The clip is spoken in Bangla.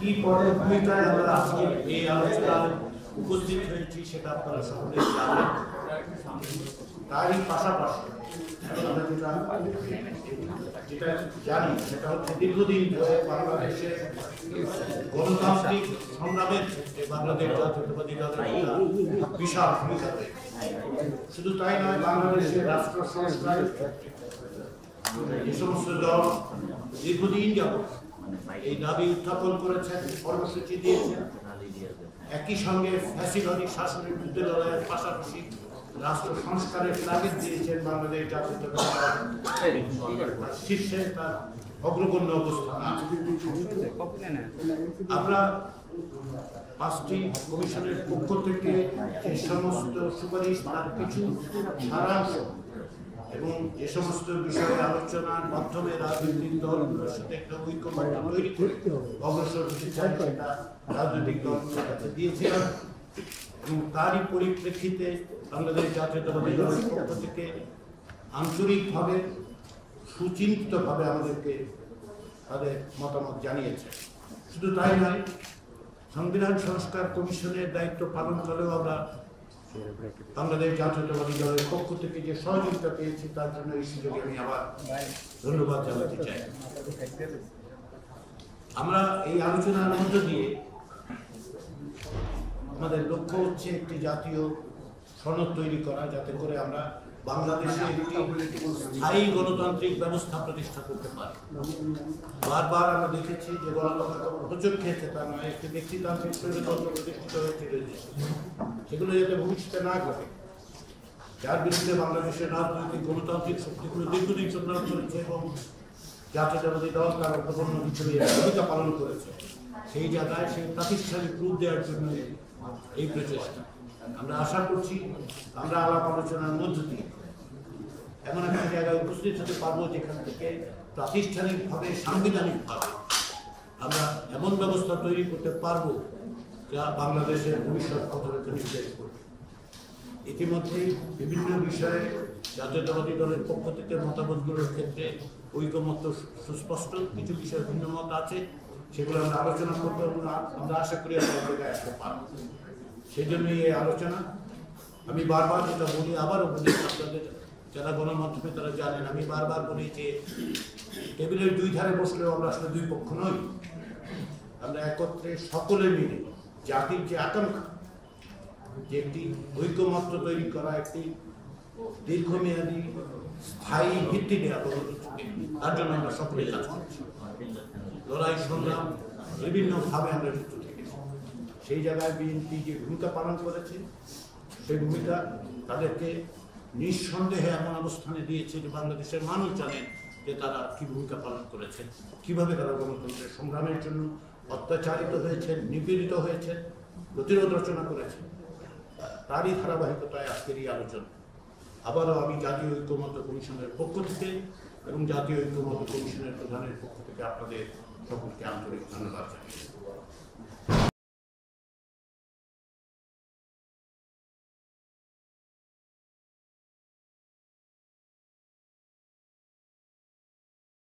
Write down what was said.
কি পরের ভূমিকায় আমরা আজকে এই আলোচনায় উপস্থিত হয়েছি সেটা আপনারা সকলেই জানেন। তারই পাশাপাশি আমরা যেটা জানি সেটা হচ্ছে দীর্ঘদিন ধরে বাংলাদেশের গণতান্ত্রিক সংগ্রামের ক্ষেত্রে বাংলাদেশ জাতীয়তাবাদী দলের বিশাল ভূমিকা রয়েছে। শুধু তাই নয়, বাংলাদেশের রাষ্ট্র সংস্কারের ক্ষেত্রে যে সমস্ত দল দীর্ঘদিন যাবত এই দাবি উত্থাপন করেছেন, কর্মসূচি দিয়েছেন, একই সঙ্গে ফ্যাসিবাদী শাসনের বিরুদ্ধে লড়াইয়ের পাশাপাশি রাষ্ট্র সংস্কারের তাগিদ দিয়েছেন, বাংলাদেশ জাতীয়তাবাদী শীর্ষে তার অগ্রগণ্য অবস্থান আছে। আমরা 5টি কমিশনের পক্ষ থেকে যে সমস্ত সুপারিশ, তার কিছু সারাংশ এবং যে সমস্ত বিষয়ে আলোচনার মাধ্যমে রাজনৈতিক দলগুলোর সাথে একটা ঐক্যমত্য তৈরি করে অগ্রসর হতে চাই সেটা রাজনৈতিক দলগুলোর কাছে দিয়েছিলাম। এবং তারই পরিপ্রেক্ষিতে বাংলাদেশ জাতীয়তাবাদী দলের পক্ষ থেকে আন্তরিকভাবে সুচিন্তিতভাবে আমাদেরকে তাদের মতামত জানিয়েছে। শুধু তাই নয়, সংবিধান সংস্কার কমিশনের দায়িত্ব পালনকালেও আমরা বাংলাদেশ জাতীয়তাবাদী দলের পক্ষ থেকে যে সহযোগিতা পেয়েছি তার জন্য এই সুযোগে আমি আবার ধন্যবাদ জানাতে চাই। আমরা এই আলোচনার মধ্য দিয়ে আমাদের লক্ষ্য হচ্ছে একটি জাতীয় সনদ তৈরি করা, যাতে করে আমরা বাংলাদেশে একটি স্থায়ী গণতান্ত্রিক ব্যবস্থা প্রতিষ্ঠা করতে পারি। বারবার আমরা দেখেছি যে গণতন্ত্র হোঁচট খেয়েছে, তা নয়, একটি ব্যক্তিতান্ত্রিক স্বৈরতন্ত্র প্রতিষ্ঠিত হয়েছিল। সেগুলো যাতে ভবিষ্যতে না ঘটে, যার বিরুদ্ধে বাংলাদেশের রাজনৈতিক গণতান্ত্রিক শক্তিগুলো দীর্ঘদিন সংগ্রাম করেছে এবং জাতীয়তাবাদী দল তার অগ্রগণ্য হিসেবে ভূমিকা পালন করেছে, সেই জায়গায় সেই প্রাতিষ্ঠানিক রূপ দেওয়ার জন্য এই প্রচেষ্টা। আমরা আশা করছি আমরা আলাপ আলোচনার মধ্য দিয়ে এমন একটা জায়গায় উপস্থিত হতে পারবো যেখান থেকে প্রাতিষ্ঠানিকভাবে, সাংবিধানিকভাবে আমরা এমন ব্যবস্থা তৈরি করতে পারবো যা বাংলাদেশের ভবিষ্যৎ পথরেখা নির্দেশ করবে। ইতিমধ্যেই বিভিন্ন বিষয়ে জাতীয়তাবাদী দলের পক্ষ থেকে মতামতগুলোর ক্ষেত্রে ঐকমত্য সুস্পষ্ট, কিছু বিষয়ে ভিন্ন মত আছে, সেগুলো আমরা আলোচনা করবো এবং আমরা আশা করি আমরা জায়গায় আসতে পারবো। সেই জন্যই এই আলোচনা। আমি বারবার যেটা বলি, আবারও বলি, আপনাদের যারা গণমাধ্যমে তারা জানেন, আমি বারবার বলি যে টেবিলের দুই ধারে বসলেও আমরা আসলে দুই পক্ষ নই। আমরা একত্রে সকলে মিলে জাতির যে আকাঙ্ক্ষা, যে একটি ঐক্যমত্য তৈরি করা, একটি দীর্ঘমেয়াদী স্থায়ী ভিত্তি দেওয়া গণতন্ত্রকে, তার জন্য আমরা সকলে কাজ করছি। লড়াই সংগ্রাম বিভিন্নভাবে আমরা যুক্ত থেকেছি। সেই জায়গায় বিএনপি যে ভূমিকা পালন করেছে, সেই ভূমিকা তাদেরকে নিঃসন্দেহে এমন অবস্থানে দিয়েছে যে বাংলাদেশের মানুষ জানেন যে তারা কি ভূমিকা পালন করেছেন, কিভাবে তারা গণতন্ত্রের সংগ্রামের জন্য অত্যাচারিত হয়েছেন, নিপীড়িত হয়েছেন, প্রতিরোধ রচনা করেছেন। তারই ধারাবাহিকতায় আজকের এই আলোচনা। আবারও আমি জাতীয় ঐক্যমত্য কমিশনের পক্ষ থেকে এবং জাতীয় ঐক্যমত্য কমিশনের প্রধানের পক্ষ থেকে আপনাদের সকলকে আন্তরিক ধন্যবাদ জানাই।